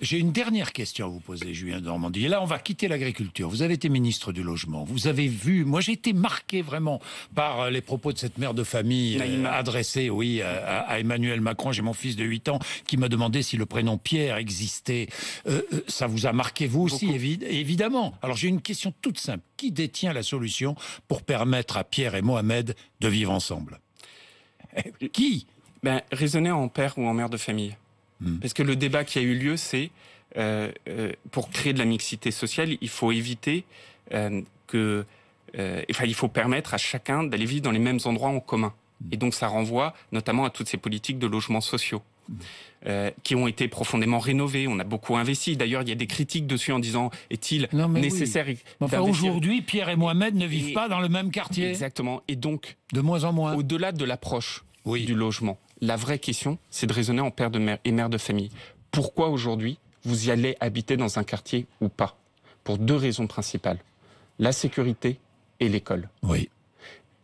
J'ai une dernière question à vous poser, Julien Denormandie. Et là, on va quitter l'agriculture. Vous avez été ministre du Logement. Vous avez vu... Moi, j'ai été marqué vraiment par les propos de cette mère de famille adressée, oui, à Emmanuel Macron. J'ai mon fils de 8 ans qui m'a demandé si le prénom Pierre existait. Ça vous a marqué, vous aussi, évidemment. Alors, j'ai une question toute simple. Qui détient la solution pour permettre à Pierre et Mohamed de vivre ensemble? Qui? Raisonner en père ou en mère de famille. Parce que le débat qui a eu lieu, c'est pour créer de la mixité sociale, il faut éviter il faut permettre à chacun d'aller vivre dans les mêmes endroits en commun. Et donc ça renvoie notamment à toutes ces politiques de logements sociaux qui ont été profondément rénovées. On a beaucoup investi. D'ailleurs, il y a des critiques dessus en disant est-il nécessaire Enfin, aujourd'hui, Pierre et Mohamed ne vivent pas dans le même quartier. Exactement. Et donc, de moins en moins. Au-delà de l'approche du logement, la vraie question, c'est de raisonner en père de mère et mère de famille. Pourquoi aujourd'hui vous y allez habiter dans un quartier ou pas? Pour 2 raisons principales. La sécurité et l'école. Oui.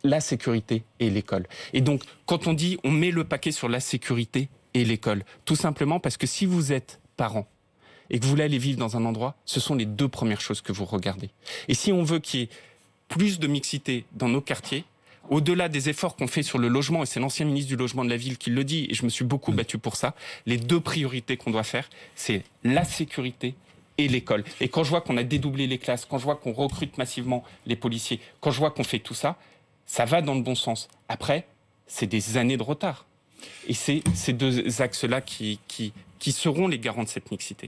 La sécurité et l'école. Et donc, quand on dit on met le paquet sur la sécurité et l'école, tout simplement parce que si vous êtes parent et que vous voulez aller vivre dans un endroit, ce sont les 2 premières choses que vous regardez. Et si on veut qu'il y ait plus de mixité dans nos quartiers, au-delà des efforts qu'on fait sur le logement, et c'est l'ancien ministre du Logement de la Ville qui le dit, et je me suis beaucoup battu pour ça, les 2 priorités qu'on doit faire, c'est la sécurité et l'école. Et quand je vois qu'on a dédoublé les classes, quand je vois qu'on recrute massivement les policiers, quand je vois qu'on fait tout ça, ça va dans le bon sens. Après, c'est des années de retard. Et c'est ces 2 axes-là qui seront les garants de cette mixité.